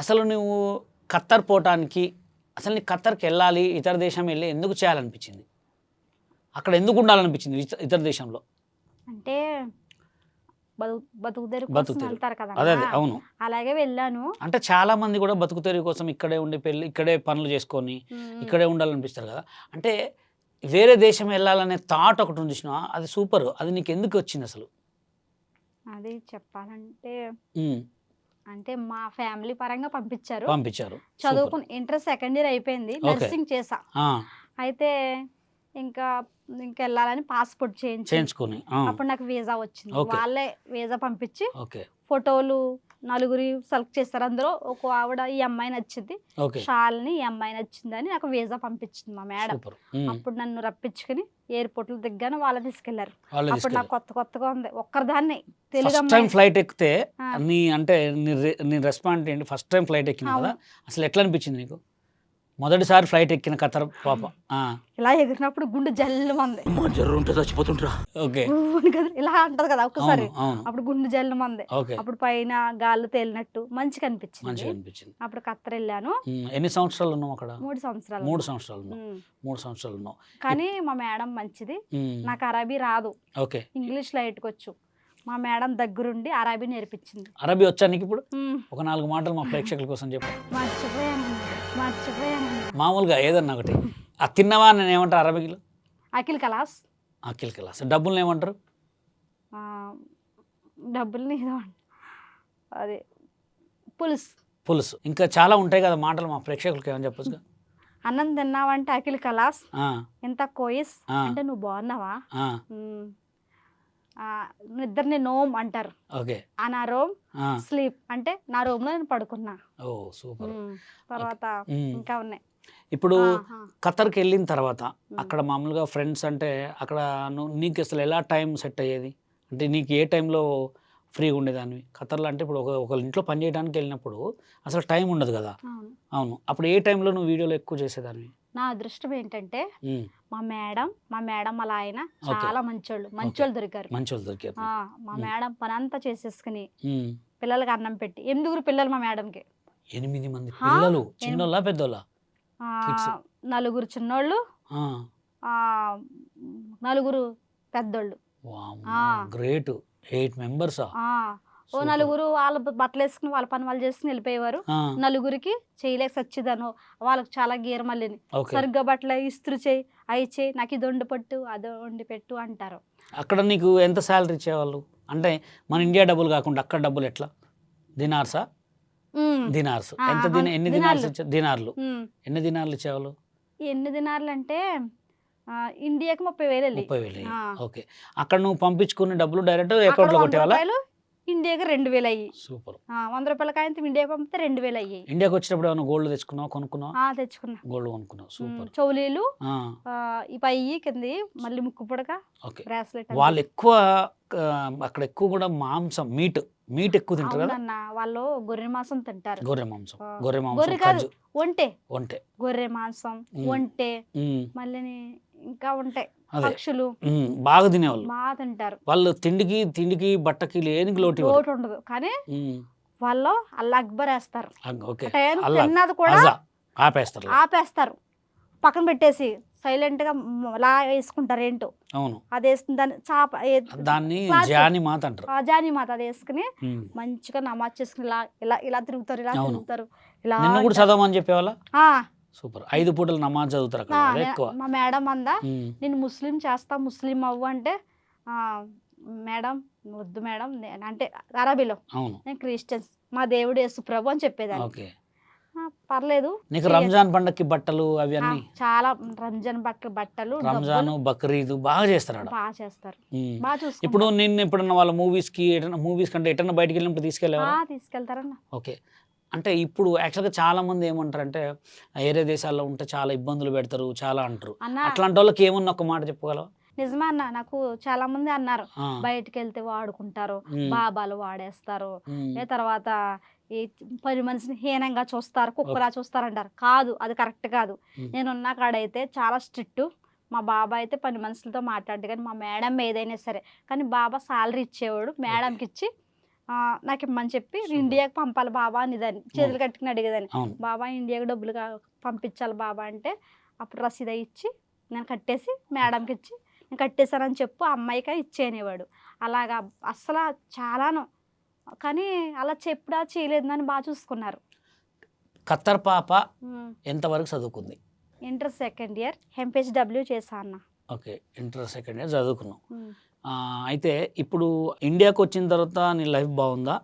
అసలు నువ్వు ఖత్తర్ పోవటానికి అసలు నీకు ఖత్తర్కి వెళ్ళాలి, ఇతర దేశం వెళ్ళి ఎందుకు చేయాలనిపించింది? అక్కడ ఎందుకు ఉండాలనిపించింది ఇతర దేశంలో? అంటే బతుకుదేరు కోసం బతుకుతెరువు. వెళ్తారు అదే కదా, అదే అవును. అలాగే వెళ్ళాను. అంటే చాలా మంది కూడా బతుకుతెరువు కోసం ఇక్కడే ఉండి ఇక్కడే పనులు చేసుకొని ఇక్కడే ఉండాలనిపిస్తారు కదా. అంటే వేరే దేశం వెళ్ళాలనే థాట్ ఒకటి ఉంది చూసినావా, అది సూపర్. అది నీకు ఎందుకు వచ్చింది అసలు? అది చెప్పాలంటే ఉమ్, అంటే మా ఫ్యామిలీ పరంగా పంపించారు. పంపించారు. చదువుకుని ఇంటర్ సెకండ్ ఇయర్ అయిపోయింది, ఓకే. నర్సింగ్ చేసా. ఆ, అయితే ఇంకా వెళ్ళాలని పాస్పోర్ట్ చేయించుకొని అప్పుడు నాకు వీసా వచ్చింది. ఓకే. వాళ్ళే వీసా పంపించి ఓకే ఫోటోలు నలుగురి సెలెక్ట్ చేస్తారు. అందులో ఒక ఆవిడ ఈ అమ్మాయి నచ్చింది, ఓకే షాల్ని ఈ అమ్మాయి నచ్చిందని నాకు వీసా పంపించింది మా మేడం. సూపర్. అప్పుడు నన్ను రప్పించుకుని ఎయిర్పోర్ట్ లో దిగ్గాను వాళ్ళు తీసుకెళ్లారు. వాళ్ళు అప్పుడు నాకు కొత్తగా ఉంది, ఒక్కరిదాన్ని తెలుగు ఫస్ట్ టైం అమ్మాయి. ఫ్లైట్ ఎక్కితే ఆ. నీ రెస్పాన్స్ ఏంటి? ఫస్ట్ టైం ఫ్లైట్ ఎక్కిన కదా, అసలు ఎట్లా అనిపించింది నీకు? మొదటిసారి ఫ్లైట్ ఎక్కిన ఖత్తర్ పాప. ఇలా ఎగిరినప్పుడు గుండె జల్లుమంది. చచ్చిపోతుంటా. ఓకే. ఇలా అంటది కదా ఒక్కసారి, అవును. అప్పుడు గుండె జల్లుమంది. ఓకే. అప్పుడు పైన గాల్లో తేలినట్టు మంచిగా మంచిగా అనిపించింది. అనిపించింది. అప్పుడు ఖత్తర్ వెళ్ళాను. ఎన్ని సంవత్సరాలు ఉన్నావు అక్కడ? 3 సంవత్సరాలు. 3 సంవత్సరాలు ఉన్నావు. ఉమ్. 3 సంవత్సరాలు ఉన్నావు. కానీ మా మేడం మంచిది. నాకు అరబీ రాదు, ఓకే. ఇంగ్లీష్ లైట్కి వచ్చు. మా మేడం దగ్గరుండి అరబీ నేర్పించింది. అరబీ వచ్చా నీకు ఇప్పుడు? ఉమ్. ఒక 4 మాటలు మా ప్రేక్షకుల కోసం చెప్పు. మర్చిపోయాను. మామూలుగా ఏదన్నా ఒకటి. ఆ తిన్నవా నేను ఏమంటారు అరబీలో? అఖిల్ కలాస్. అఖిల్ కలాస్. డబ్బులు ఏమంటారు? ఆ, డబ్బుల్ని ఏదో అదే పులుసు. పులుసు. ఇంకా చాలా ఉంటాయి కదా మాటలు, మా ప్రేక్షకులకి ఏమని చెప్పొచ్చుగా? అన్నం తిన్నావంటే అఖిల్ కలాస్. ఆ, ఎంత కోయిస్ ఆ. అంటే నువ్వు బాగున్నావా. ఆ, నిద్రని నోమ్ అంటారు. ఓకే. ఆ నా రోమ్ ఆ, స్లీప్ అంటే నా రూమ్ లో నేను పడుకున్నా. ఓ సూపర్. తర్వాత ఇంకా ఉన్నాయి. ఇప్పుడు ఆహా. ఖత్తర్కి వెళ్ళిన తర్వాత అక్కడ మామూలుగా ఫ్రెండ్స్ అంటే అక్కడ నీకు అసలు ఎలా టైం సెట్ అయ్యేది? అంటే నీకు ఏ టైంలో ఫ్రీగా ఉండేదాన్ని ఖత్తర్లో? అంటే ఇప్పుడు ఒక ఇంట్లో పని చేయడానికి వెళ్ళినప్పుడు అసలు టైం ఉండదు కదా. అవును. అవును. అప్పుడు ఏ టైంలో నువ్వు వీడియోలు ఎక్కువ చేసేదాన్ని? నా అదృష్టం ఏంటంటే ఉమ్, మా మేడం అలా ఆయన ఓకే. చాలా మంచోళ్ళు దొరికారు. మంచోళ్ళు దొరికారు. మా మేడం పని అంతా చేసేసుకుని ఉమ్, పిల్లలకి అన్నం పెట్టి 8 పిల్లలు మా మేడంకి. 8 మంది పిల్లలు? చిన్నోళ్ళా పెద్దోళ్ళా? Kids. 4 చిన్నోళ్ళు, 4 పెద్దోళ్ళు. గ్రేట్. 8 మెంబర్సా? ఓ 4 వాళ్ళ బట్టలు వేసుకుని వాళ్ళ పని వాళ్ళు చేసుకుని వెళ్ళిపోయేవారు. 4 చేయలేక సచ్చిదాను. వాళ్ళకి చాలా గీర మళ్ళీ సరిగ్గా బట్టలు ఇస్త్రీ చేయి, అవి చేయి, నాకు ఇది వండి పట్టు, అది వండి పెట్టు అంటారు. అక్కడ నీకు ఎంత శాలరీ ఇచ్చేవాళ్ళు? అంటే మన ఇండియా డబ్బులు కాకుండా అక్కడ డబ్బులు ఎట్లా? దినార్సా? దినార్స్. ఎంత ఎన్ని దినార్స్ ఇచ్చారు? దినార్లు. ఎన్ని దినార్లు ఇచ్చేవాళ్ళు? ఎన్ని దినార్లు అంటే ఇండియాకి 30,000. 30,000. ఓకే. అక్కడ నువ్వు పంపించుకున్న డబ్బులు డైరెక్ట్ అకౌంట్ లో కొట్టేవాళ్ళ? ఇండియాకి 2,000 అయ్యి. సూపర్. 100 రూపాయల కాయంతో ఇండియాకి పంపితే 2,000 అయ్యాయి. ఇండియాకి వచ్చినప్పుడు ఏమైనా గోల్డ్ తెచ్చుకున్నావు, కొనుక్కున్నావా? తెచ్చుకున్నా. గోల్డ్ కొనుక్కున్నావు. సూపర్. చౌలీలు, ఈ పై కింది మళ్ళీ ముక్కు పుడక, ఓకే. బ్రాస్లెట్. వాళ్ళు ఎక్కువ అక్కడ ఎక్కువ కూడా మాంసం, మీట్ ఎక్కువ తింటారు కదా. వాళ్ళు గొర్రె మాంసం తింటారు. గొర్రె మాంసం. గొర్రె కాదు, ఒంటె. గొర్రె మాంసం, ఒంటె, మళ్ళీ ఇంకా ఉంటాయి పక్షులు బాగా తినేవాళ్ళు. బాగా తింటారు వాళ్ళు. తిండికి బట్టకి లేనికి లోటు ఉండదు. కానీ వాళ్ళు అల్లా అక్బర్ వేస్తారు. ఓకే. తిన్నది కూడా ఆపేస్తారు, పక్కన పెట్టేసి సైలెంట్ గా అలా వేసుకుంటారు. ఏంటో అవును, అది వేసుకుని దాన్ని జానీ మాత అంటారు. జానీ మాత అది వేసుకుని మంచిగా నమాజ్ చేసుకుని ఇలా తిరుగుతారు. ఇలా నిన్ను కూడా చదవమని చెప్పేవాళ్ళ? సూపర్. 5 పూటలు నమాజ్ చదువుతారు అక్కడ ఎక్కువ. మా మేడం అందా, నేను ముస్లిం చేస్తా, ముస్లిం అవ్వు అంటే మేడం వద్దు మేడం అంటే అరబీలో, నేను క్రిస్టియన్స్, మా దేవుడు యేసు ప్రభు అని చెప్పేదాన్ని. పర్లేదు. నీకు రంజాన్ పండక్కి బట్టలు అవి అన్ని చాలా, రంజాన్ బట్టలు రంజాన్ బక్రీద్ బాగా చేస్తారు. బాగా చేస్తారు, బాగా చూసుకుంటారు. ఇప్పుడు నిన్ను ఎప్పుడన్నా వాళ్ళ మూవీస్ కంటే ఎటన్నా బయటికి వెళ్ళినప్పుడు తీసుకెళ్తారన్న. ఓకే. అంటే ఇప్పుడు యాక్చువల్గా చాలా మంది ఏమంటారంటే వేరే దేశాల్లో ఉంటే చాలా ఇబ్బందులు పెడతారు, చాలా అంటారు. అట్లాంటి వాళ్ళకి ఏమన్నా ఒక మాట చెప్పగలవా? నిజమే అన్న, నాకు చాలా మంది అన్నారు బయటికి వెళ్తే వాడుకుంటారు, బాబాలు వాడేస్తారు, తర్వాత ఈ పని మనిషిని హీనంగా చూస్తారు, కుక్కలా చూస్తారు అంటారు. కాదు, అది కరెక్ట్ కాదు. నేనున్న కాడైతే చాలా స్ట్రిక్ట్. మా బాబా అయితే పని మనుషులతో మాట్లాడు, కానీ మా మేడం ఏదైనా సరే. కానీ బాబా సాలరీ ఇచ్చేవాడు, మేడంకి ఇచ్చి నాకు ఇమ్మని చెప్పి Super. ఇండియాకి పంపాలి బాబా అనేదాన్ని, చేతులు కట్టుకుని అడిగేదాన్ని, అవును. బాబా ఇండియాకి డబ్బులు పంపించాలి బాబా అంటే అప్పుడు రసీదు ఇచ్చి నేను కట్టేసి మేడంకి ఇచ్చి నేను కట్టేశానని చెప్పు ఆ అమ్మాయికి ఇచ్చేనేవాడు. అలాగా అస్సలు చాలాను, కానీ అలా చెప్పుడా చేయలేదు నన్ను బాగా చూసుకున్నారు. ఖత్తర్ పాప ఎంతవరకు చదువుకుంది? ఇంటర్ సెకండ్ ఇయర్ ఎంపీహెచ్డబ్ల్యూ చేశా అన్న. ఓకే, ఇంటర్ సెకండ్ ఇయర్ చదువుకున్నావు. అయితే ఇప్పుడు ఇండియాకి వచ్చిన తర్వాత నీ లైఫ్ బాగుందా,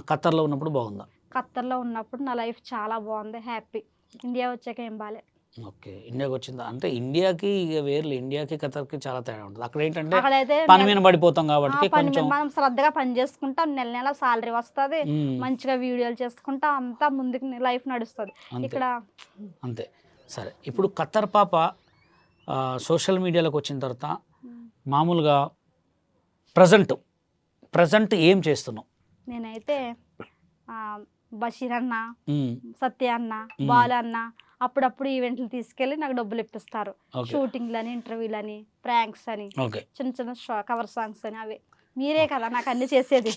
ఖత్తర్లో ఉన్నప్పుడు బాగుందా? ఖత్తర్లో ఉన్నప్పుడు నా లైఫ్ చాలా బాగుంది, హ్యాపీ. ఇండియా వచ్చాక ఏం బాలే. ఓకే, ఇండియాకి వచ్చిందా అంటే ఇండియాకి ఇక వేర్లే, ఇండియాకి ఖత్తర్కి చాలా తేడా ఉంటుంది. అక్కడ ఏంటంటే అక్కడైతే పని మీద పడిపోతాం కాబట్టి పని కొంచెం మనం శ్రద్ధగా పని చేసుకుంటాం, నెల నెల సాలరీ వస్తుంది, మ్మ్. మంచిగా వీడియోలు చేసుకుంటాం, అంతా ముందుకు లైఫ్ నడుస్తుంది. అంతే ఇక్కడ అంతే. సరే, ఇప్పుడు ఖత్తర్ పాప సోషల్ మీడియాలోకి వచ్చిన తర్వాత మామూలుగా ప్రజెంట్ ఏం చేస్తున్నావు? నేనైతే బషీర్ అన్న, మ్మ్. సత్య అన్న, బాలు అన్న అప్పుడప్పుడు ఈవెంట్లు తీసుకెళ్ళి నాకు డబ్బులు ఇప్పిస్తారు. ఓకే. షూటింగ్లని, ఇంటర్వ్యూలని, ప్రాంక్స్ అని, ఓకే. చిన్న చిన్న కవర్ సాంగ్స్ అని. అవే మీరే కదా నాకు అన్ని చేసేది.